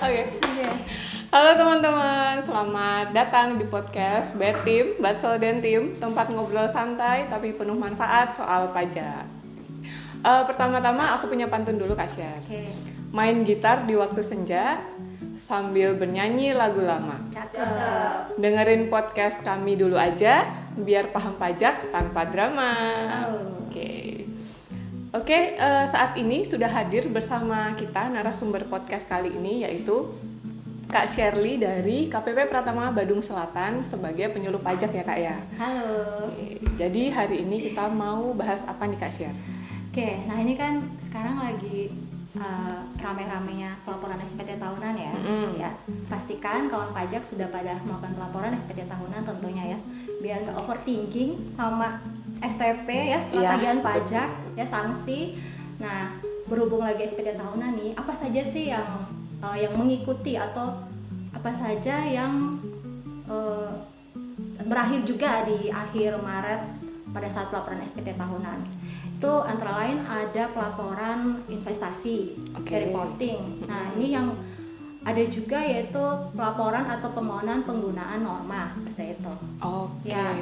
Oke. Halo teman-teman, selamat datang di podcast Betim, Batsol dan Tim, tempat ngobrol santai tapi penuh manfaat soal pajak. Pertama-tama aku punya pantun dulu Kak Syar. Main gitar di waktu senja sambil bernyanyi lagu lama. Cakep. Dengerin podcast kami dulu aja, biar paham pajak tanpa drama. Oke, saat ini sudah hadir bersama kita narasumber podcast kali ini yaitu Kak Shirley dari KPP Pratama Badung Selatan sebagai penyuluh pajak ya Kak ya. Halo. Jadi hari ini kita mau bahas apa nih Kak Syar? Nah ini kan sekarang lagi rame-ramenya pelaporan SPT tahunan ya. Ya, pastikan kawan pajak sudah pada melakukan pelaporan SPT tahunan tentunya ya. Biar nggak overthinking sama STP ya, surat tagihan pajak ya, sanksi. Nah, berhubung lagi SPT tahunan nih, apa saja sih yang mengikuti atau apa saja yang berakhir juga di akhir Maret pada saat pelaporan SPT tahunan? Itu antara lain ada pelaporan investasi, reporting. Nah, ini yang ada juga yaitu pelaporan atau permohonan penggunaan norma seperti itu. Ya,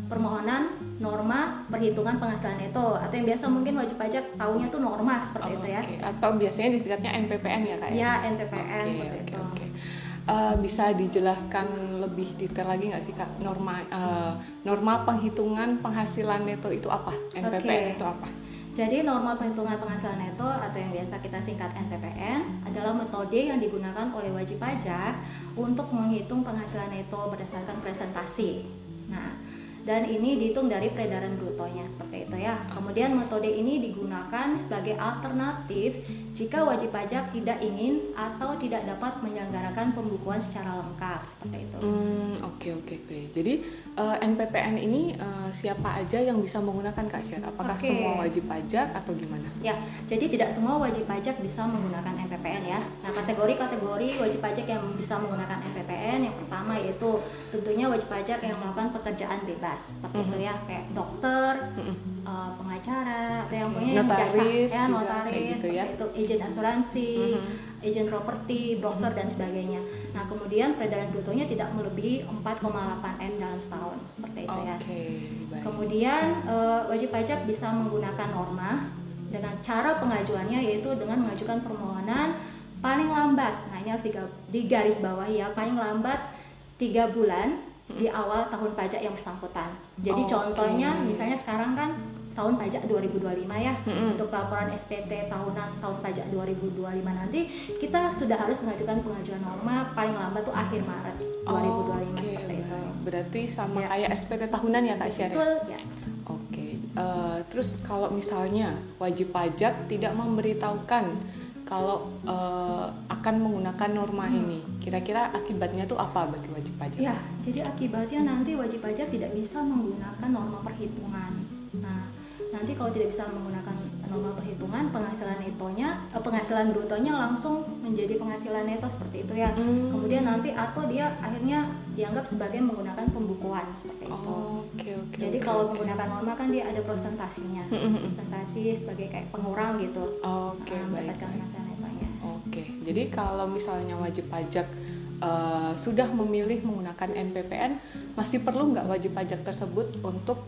permohonan norma perhitungan penghasilan neto atau yang biasa mungkin wajib pajak tahunya tuh norma seperti itu ya. Atau biasanya disingkatnya NPPN ya Kak ya? Ya, NPPN seperti itu. Bisa dijelaskan lebih detail lagi nggak sih Kak, norma penghitungan penghasilan neto itu apa? NPPN itu apa? Jadi norma perhitungan penghasilan neto atau yang biasa kita singkat NPPN adalah metode yang digunakan oleh wajib pajak untuk menghitung penghasilan neto berdasarkan presentasi. Nah, dan ini dihitung dari peredaran brutonya seperti itu ya. Kemudian metode ini digunakan sebagai alternatif jika wajib pajak tidak ingin atau tidak dapat menyelenggarakan pembukuan secara lengkap seperti itu. Oke. Jadi NPPN ini siapa aja yang bisa menggunakan Kak Syar? Apakah semua wajib pajak atau gimana? Ya, jadi tidak semua wajib pajak bisa menggunakan NPPN ya. Nah, kategori-kategori wajib pajak yang bisa menggunakan NPPN yang pertama yaitu tentunya wajib pajak yang melakukan pekerjaan bebas seperti itu ya, kayak dokter, pengacara, atau yang punya notaris, jasa ya, notaris, gitu ya. itu agen asuransi, agen properti, broker dan sebagainya. Nah, kemudian peredaran brutonya tidak melebihi 4,8 M dalam setahun seperti itu ya. Baik. Kemudian wajib pajak bisa menggunakan norma dengan cara pengajuannya yaitu dengan mengajukan permohonan paling lambat. Nah, ini harus digarisbawahi ya, paling lambat 3 bulan di awal tahun pajak yang bersangkutan. Jadi contohnya misalnya sekarang kan tahun pajak 2025 ya, untuk laporan SPT tahunan tahun pajak 2025 nanti kita sudah harus mengajukan pengajuan norma paling lambat tuh akhir Maret 2025 seperti itu. Berarti sama kayak SPT tahunan ya Kak Syar? Betul ya. Terus kalau misalnya wajib pajak tidak memberitahukan kalau akan menggunakan norma ini, kira-kira akibatnya tuh apa bagi wajib pajak? Ya, jadi akibatnya nanti wajib pajak tidak bisa menggunakan norma perhitungan. Nah, nanti kalau tidak bisa menggunakan norma perhitungan, penghasilan brutonya langsung menjadi penghasilan neto seperti itu ya. Kemudian nanti atau dia akhirnya dianggap sebagai menggunakan pembukuan seperti itu. Jadi kalau menggunakan norma kan dia ada prosentasinya, prosentasi sebagai kayak pengurang gitu. Mendapatkan penghasilan netonya. Jadi kalau misalnya wajib pajak sudah memilih menggunakan NPPN, masih perlu nggak wajib pajak tersebut untuk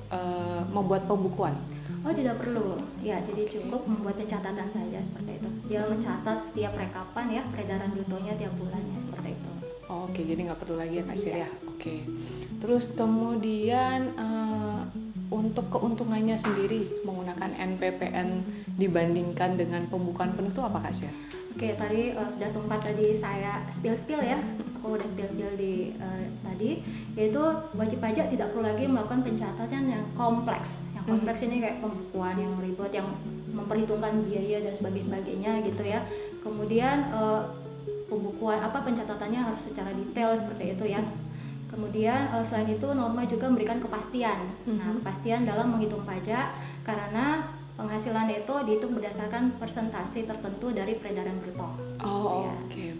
membuat pembukuan? Tidak perlu. Ya, jadi cukup membuat catatan saja seperti itu. Dia mencatat setiap rekapan ya peredaran brutonya tiap bulannya seperti itu. Jadi nggak perlu lagi ya Kak Syir ya. Terus kemudian untuk keuntungannya sendiri menggunakan NPPN dibandingkan dengan pembukuan penuh itu apa Kak Syir? Tadi sudah sempat saya spill ya. Aku udah spill di tadi, yaitu wajib pajak tidak perlu lagi melakukan pencatatan yang kompleks. Yang kompleks ini kayak pembukuan yang ribet, yang memperhitungkan biaya dan sebagainya gitu ya. Kemudian pencatatannya harus secara detail seperti itu ya. Kemudian selain itu norma juga memberikan kepastian. Nah, kepastian dalam menghitung pajak karena penghasilan neto dihitung berdasarkan persentase tertentu dari peredaran bruto.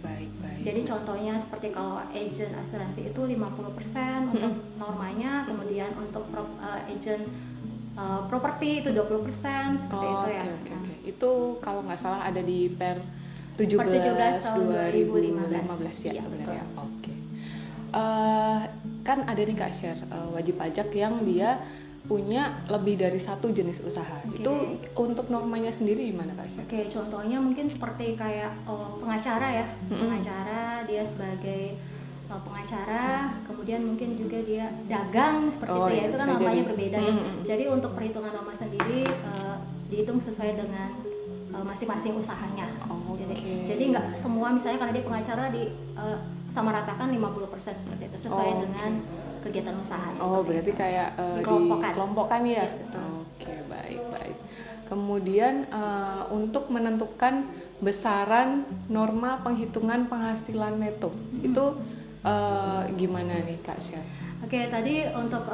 Baik. Jadi contohnya seperti kalau agen asuransi itu 50% untuk normanya, kemudian untuk agen properti itu 20% seperti itu ya. Itu kalau nggak salah ada di 17 tahun 2015 ya, Iya, benar betul. ya. Oke. Kan ada nih Kak Sher, wajib pajak yang dia punya lebih dari satu jenis usaha. Oke. Itu untuk normanya sendiri gimana Kak Sher? Oke, contohnya mungkin seperti kayak pengacara ya. Pengacara, dia sebagai pengacara, kemudian mungkin juga dia dagang seperti Oh, itu ya. iya, Itu kan bisa namanya jadi. berbeda ya. Jadi untuk perhitungan norma sendiri dihitung sesuai dengan masing-masing usahanya. Oh, Jadi, oke. jadi nggak semua misalnya karena dia pengacara sama ratakan 50% seperti itu sesuai Oh, oke. dengan kegiatan usahanya. Oh, seperti berati itu. kayak Dikelompokkan. dikelompokkan ya? Iya, betul. Oke, baik. Kemudian untuk menentukan besaran norma penghitungan penghasilan neto, itu gimana nih Kak Sher? Oke, tadi untuk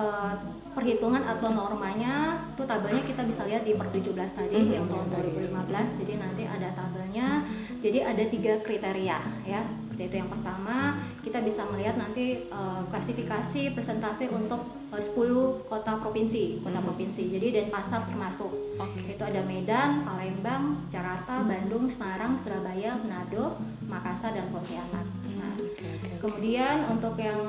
perhitungan atau normanya itu tabelnya kita bisa lihat di per 17 tadi yang tahun 2015. Jadi nanti ada tabelnya. Jadi ada 3 kriteria ya. Seperti itu. Yang pertama, kita bisa melihat nanti klasifikasi presentasi untuk 10 kota provinsi. Jadi Denpasar termasuk. Oke. Itu ada Medan, Palembang, Jakarta, Bandung, Semarang, Surabaya, Manado, Makassar dan Pontianak. Nah, Oke. kemudian untuk yang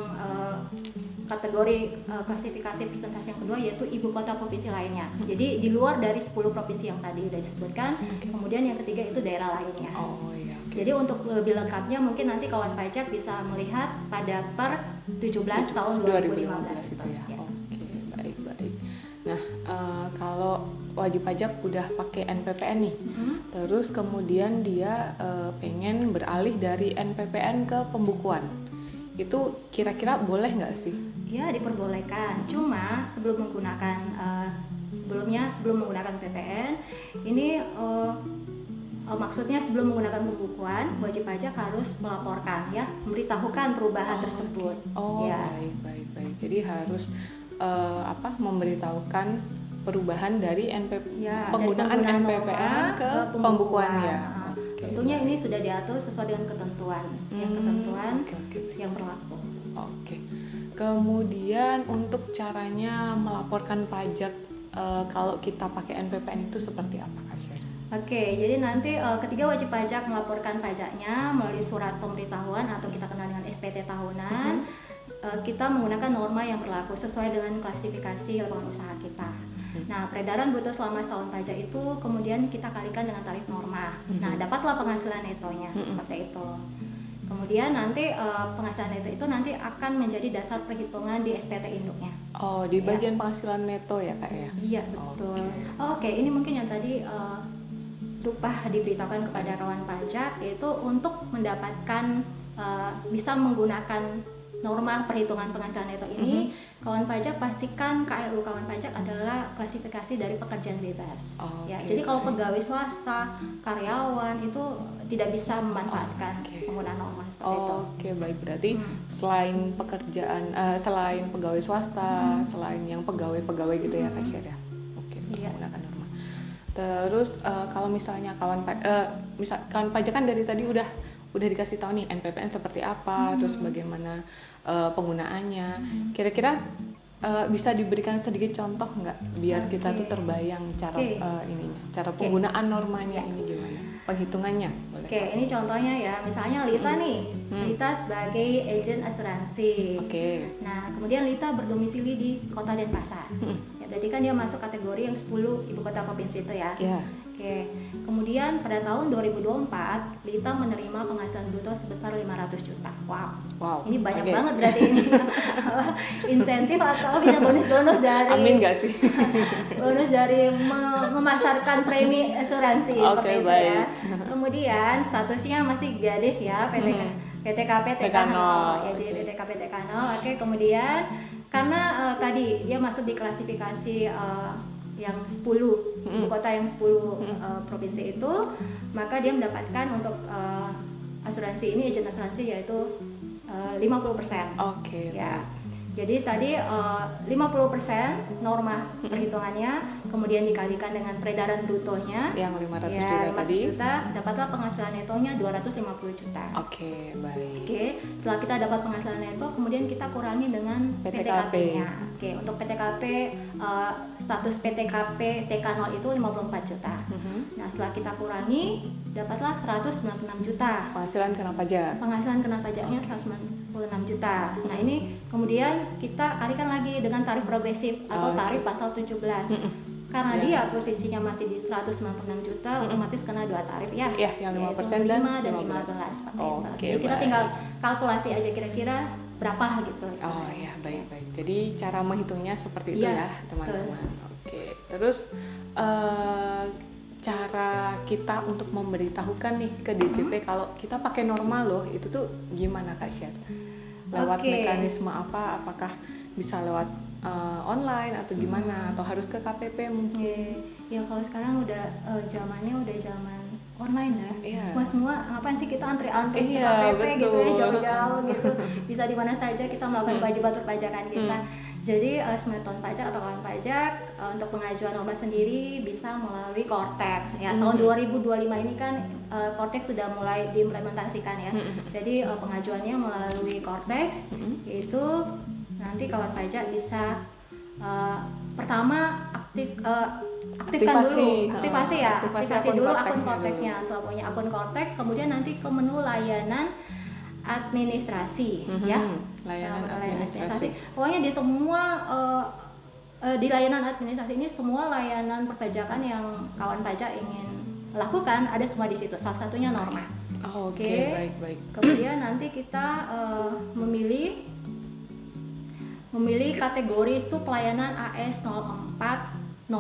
kategori klasifikasi presentasi yang kedua yaitu ibu kota provinsi lainnya. Jadi di luar dari 10 provinsi yang tadi sudah disebutkan. Kemudian yang ketiga itu daerah lainnya. Oh iya. Oke. Jadi untuk lebih lengkapnya mungkin nanti kawan pajak bisa melihat pada per 17 tahun 2015 itu ya. Ya. Oke, baik. Nah, kalau wajib pajak udah pakai NPPN nih, terus kemudian dia pengen beralih dari NPPN ke pembukuan, itu kira-kira boleh nggak sih? Ya, diperbolehkan. Cuma sebelum menggunakan PPN ini maksudnya sebelum menggunakan pembukuan wajib pajak harus melaporkan ya, memberitahukan perubahan tersebut. Oh, Ya. baik. Jadi harus memberitahukan perubahan dari penggunaan dari penggunaan NPPN norma ke pembukuan ya. Nah, Oke, tentunya baik. ini sudah diatur sesuai dengan ketentuan Oke, baik. yang berlaku. Oke. Kemudian untuk caranya melaporkan pajak kalau kita pakai NPPN itu seperti apa Kak Sher? Oke, jadi nanti ketika wajib pajak melaporkan pajaknya melalui surat pemberitahuan atau kita kenal dengan SPT tahunan, kita menggunakan norma yang berlaku sesuai dengan klasifikasi lapangan usaha kita. Nah, peredaran bruto selama setahun pajak itu kemudian kita kalikan dengan tarif norma. Nah, dapatlah penghasilan netonya seperti itu. Kemudian nanti penghasilan neto itu nanti akan menjadi dasar perhitungan di SPT induknya. Oh, di bagian penghasilan neto ya Kak ya? Iya, betul. Oke, ini mungkin yang tadi lupa diberitahukan kepada kawan pajak, yaitu untuk mendapatkan bisa menggunakan norma perhitungan penghasilan neto ini, kawan pajak pastikan KLU kawan pajak adalah klasifikasi dari pekerjaan bebas. Ya, jadi kalau pegawai swasta, karyawan itu tidak bisa memanfaatkan penggunaan norma seperti itu. Oke, baik. Berarti selain pekerjaan, selain pegawai swasta, selain yang pegawai gitu ya Kak Sher ya? Oke, Iya. menggunakan norma. Terus kalau misalnya kawan pajak kan dari tadi udah dikasih tahu nih NPPN seperti apa, terus bagaimana penggunaannya. Kira-kira bisa diberikan sedikit contoh nggak biar kita tuh terbayang cara cara penggunaan normanya ini gimana? Penghitungannya boleh. Oke, ini contohnya ya. Misalnya Lita nih. Lita sebagai agen asuransi. Oke. Nah, kemudian Lita berdomisili di Kota Denpasar. Ya, berarti kan dia masuk kategori yang 10 ibu kota provinsi itu ya. Ya. Oke. Kemudian pada tahun 2024, Lita menerima penghasilan bruto sebesar 500 juta. Wow. Ini banyak banget berarti ini. Insentif atau bisa bonus-bonus dari Amin nggak sih? bonus dari memasarkan premi asuransi seperti itu ya. Kemudian statusnya masih gadis ya, PTKP TK0 ya, jadi PTKP TK0. Oke, kemudian karena tadi dia masuk di klasifikasi yang 10 ibu kota yang 10 provinsi itu, maka dia mendapatkan untuk asuransi ini, agen asuransi yaitu 50%. Oke. Ya. Jadi tadi 50% norma perhitungannya, kemudian dikalikan dengan peredaran brutonya Yang 500 ya, juta 500 tadi. juta, dapatlah penghasilan netonya 250 juta. Oke, baik. Oke, setelah kita dapat penghasilan neto, kemudian kita kurangi dengan PTKP. PTKP-nya. Oke, untuk PTKP status PTKP TK0 itu 54 juta. Nah, setelah kita kurangi, dapatlah 196 juta. Penghasilan kena pajak. Penghasilan kena pajaknya 196 juta. Nah, ini kemudian kita kalikan lagi dengan tarif progresif atau tarif pasal 17. Karena dia posisinya masih di 196 juta, otomatis kena dua tarif ya. Iya, yang 5% yaitu dan 5 dan 15. 15 seperti itu. Oke, Jadi kita baik. tinggal kalkulasi aja kira-kira berapa gitu. Oh ya, baik-baik. Jadi cara menghitungnya seperti itu Iya, ya, teman-teman. Oke. Terus cara kita untuk memberitahukan nih ke DJP kalau kita pakai normal loh, itu tuh gimana Kak Syed? Lewat Oke. mekanisme apa? Apakah bisa lewat online atau gimana? Atau harus ke KPP mungkin? Oke, ya kalau sekarang udah zamannya udah zaman online ya. Iya. Semua ngapain sih kita antri-antri ke Iya, KPP gitu ya, betul. jauh-jauh gitu. Bisa di mana saja kita melakukan kewajiban perpajakan kita. Jadi Semeton Pajak atau kawan pajak untuk pengajuan norma sendiri bisa melalui Cortex ya. Tahun 2025 ini kan Cortex sudah mulai diimplementasikan ya. Jadi pengajuannya melalui Cortex, yaitu nanti kawan pajak bisa pertama aktifkan dulu, aktivasi dulu akun Cortex-nya Cortex-nya. Setelah punya akun Cortex, kemudian nanti ke menu layanan administrasi ya. Layanan administrasi. Pokoknya di semua di layanan administrasi ini semua layanan perpajakan yang kawan pajak ingin lakukan ada semua di situ. Salah satunya norma. Oh, Oke, Oke. baik-baik. Kemudian nanti kita memilih kategori sublayanan AS 0401.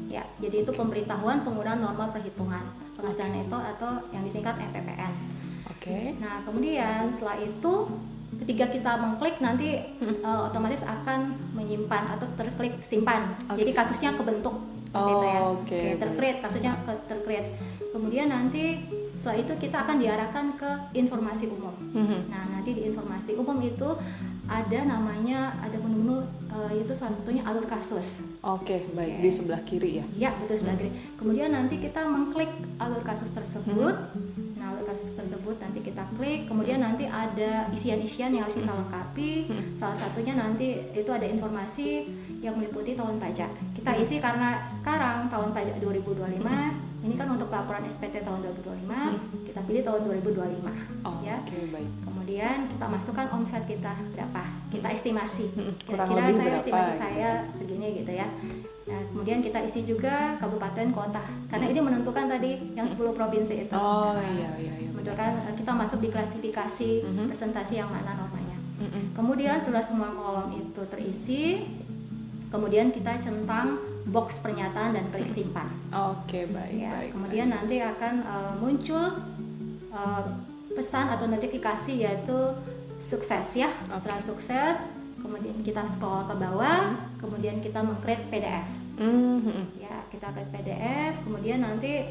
Ya, jadi itu pemberitahuan penggunaan norma perhitungan penghasilan neto atau yang disingkat MPPN. Oke. Nah, kemudian setelah itu ketika kita mengklik nanti otomatis akan menyimpan atau terklik simpan. Jadi kasusnya kebentuk seperti itu ya. Oke, Tercreate, kasusnya tercreate. Kemudian nanti setelah itu kita akan diarahkan ke informasi umum. Nah, nanti di informasi umum itu ada namanya, ada menu-menu itu salah satunya alur kasus. Oke, baik. Di sebelah kiri ya. Ya, betul sebelah kiri. Kemudian nanti kita mengklik alur kasus tersebut. Nah, alur kasus tersebut nanti kita klik. Kemudian nanti ada isian-isian yang harus kita lengkapi. Salah satunya nanti itu ada informasi yang meliputi tahun pajak. Kita isi karena sekarang tahun pajak 2025. Ini kan untuk laporan SPT tahun 2025. Kita pilih tahun 2025. Ya. Oke, baik. Kemudian kita masukkan omset kita berapa, kita estimasi. Kurang Kira-kira lebih saya berapa, estimasi gitu. saya segini gitu ya. Nah, kemudian kita isi juga kabupaten kota, karena ini menentukan tadi yang 10 provinsi itu. Oh, Nah, iya. menentukan kita masuk di klasifikasi presentasi yang mana normanya. Kemudian setelah semua kolom itu terisi, kemudian kita centang box pernyataan dan klik simpan. Oke, baik, Ya, baik. kemudian nanti akan muncul pesan atau notifikasi yaitu sukses ya. Setelah sukses, kemudian kita scroll ke bawah, kemudian kita meng-create PDF. Ya, kita create PDF, kemudian nanti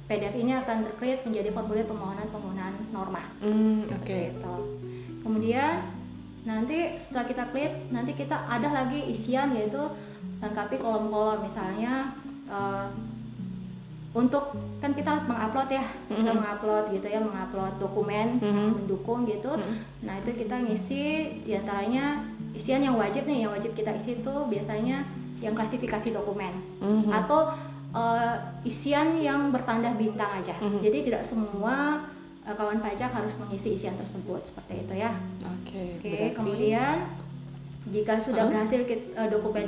PDF ini akan ter-create menjadi formulir permohonan penggunaan norma. Oke. Gitu. Kemudian nanti setelah kita klik, nanti kita ada lagi isian yaitu lengkapi kolom-kolom, misalnya untuk kan kita harus mengupload ya, kita mengupload gitu ya, mengupload dokumen mendukung gitu. Nah, itu kita ngisi diantaranya isian yang wajib nih, yang wajib kita isi itu biasanya yang klasifikasi dokumen atau isian yang bertanda bintang aja. Jadi tidak semua kawan pajak harus mengisi isian tersebut seperti itu ya. Oke, Oke, berarti kemudian jika sudah berhasil dokumen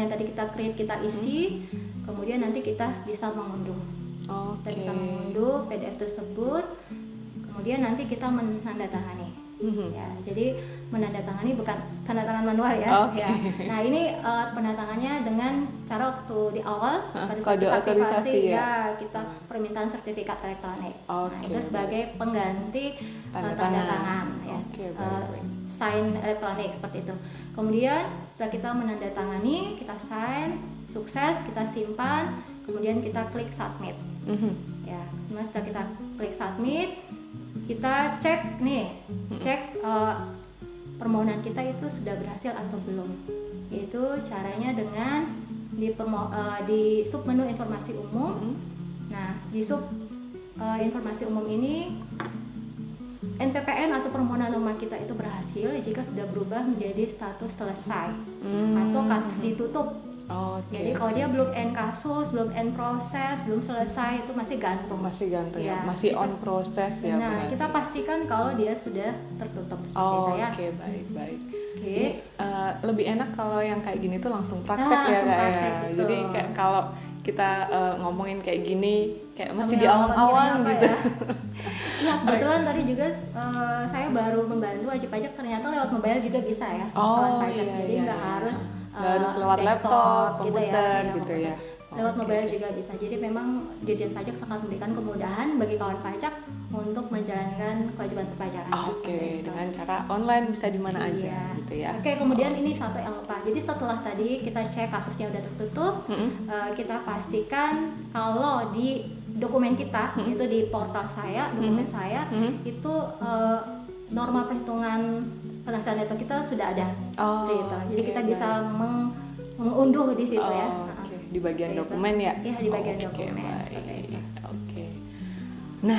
yang tadi kita create kita isi, kemudian nanti kita bisa mengunduh. Kita bisa mengunduh PDF tersebut, kemudian nanti kita menandatangani. Ya, jadi menandatangani bukan tanda tangan manual ya. Oke. Ya. Nah, ini penandatangannya dengan cara waktu di awal pada saat kode kita otorisasi aktivasi ya? kita permintaan sertifikat elektronik. Nah, Oke, itu sebagai pengganti Tanda tanda tangan. tangan ya. Oke, baik. Sign elektronik seperti itu. Kemudian setelah kita menandatangani, kita sign, sukses, kita simpan, kemudian kita klik submit. Ya, setelah kita klik submit, kita cek nih, cek permohonan kita itu sudah berhasil atau belum. Yaitu caranya dengan di sub menu informasi umum. Nah, di sub informasi umum ini NPPN atau permohonan norma kita itu berhasil jika sudah berubah menjadi status selesai atau kasus ditutup. Jadi kalau dia belum end kasus, belum end proses, belum selesai, itu masih gantung. Masih gantung ya, masih on proses ya. Nah, berarti kita pastikan kalau dia sudah tertutup seperti itu ya. Oke, baik. Oke. Lebih enak kalau yang kayak gini tuh langsung praktek ya langsung Kak praktek, ya. betul. Jadi kayak kalau kita ngomongin kayak gini kayak masih Sambil di awang-awang apa gitu. ya. Nah, kebetulan tadi juga saya baru membantu wajib pajak, ternyata lewat mobile juga bisa ya. Kawan pajak. Jadi nggak harus nggak harus lewat desktop, laptop, gitu komputer ya, gitu ya. Lewat mobile juga bisa. Jadi memang Dirjen Pajak sangat memberikan kemudahan bagi kawan pajak untuk menjalankan kewajiban perpajakan. Oke, dengan cara online bisa di mana aja gitu ya. Oke, kemudian ini satu yang lupa. Jadi setelah tadi kita cek kasusnya udah tertutup, kita pastikan kalau di dokumen kita itu di portal saya, dokumen saya itu norma perhitungan penghasilan neto kita sudah ada. Gitu. Jadi kita bisa mengunduh di situ ya. Di bagian dokumen ya? Iya, di bagian dokumen. Oke. Nah,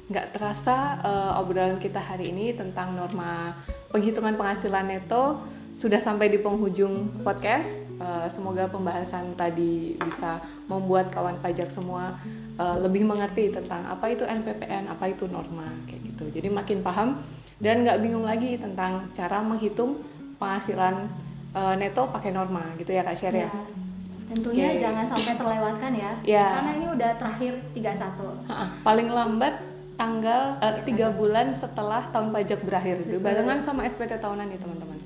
nggak terasa obrolan kita hari ini tentang norma penghitungan penghasilan neto sudah sampai di penghujung podcast. Semoga pembahasan tadi bisa membuat kawan pajak semua lebih mengerti tentang apa itu NPPN, apa itu norma, kayak gitu. Jadi makin paham dan nggak bingung lagi tentang cara menghitung penghasilan neto pakai norma gitu ya Kak Sher ya. Tentunya jangan sampai terlewatkan ya. Karena ini udah terakhir 31. Paling lambat tanggal 3 bulan setelah tahun pajak berakhir. Barengan sama SPT tahunan nih teman-teman.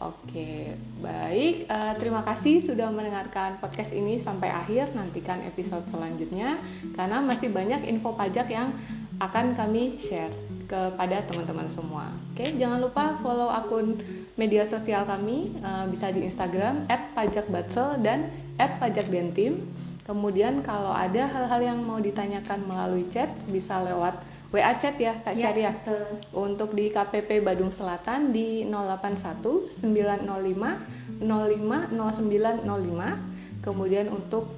Oke, baik. Terima kasih sudah mendengarkan podcast ini sampai akhir. Nantikan episode selanjutnya karena masih banyak info pajak yang akan kami share kepada teman-teman semua. Oke, jangan lupa follow akun media sosial kami, bisa di Instagram @pajakbatsel dan @pajakdentim. Kemudian kalau ada hal-hal yang mau ditanyakan melalui chat, bisa lewat WA chat ya Kak Syariah. Untuk di KPP Badung Selatan di 081 905 05 0905. Kemudian untuk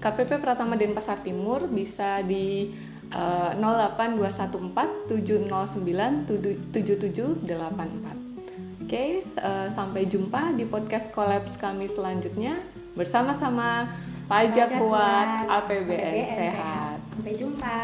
KPP Pratama Denpasar Timur bisa di 08214 709 7784. Oke, sampai jumpa di podcast Collabs kami selanjutnya bersama-sama Pajak Kuat, APBN Sehat. Sampai jumpa.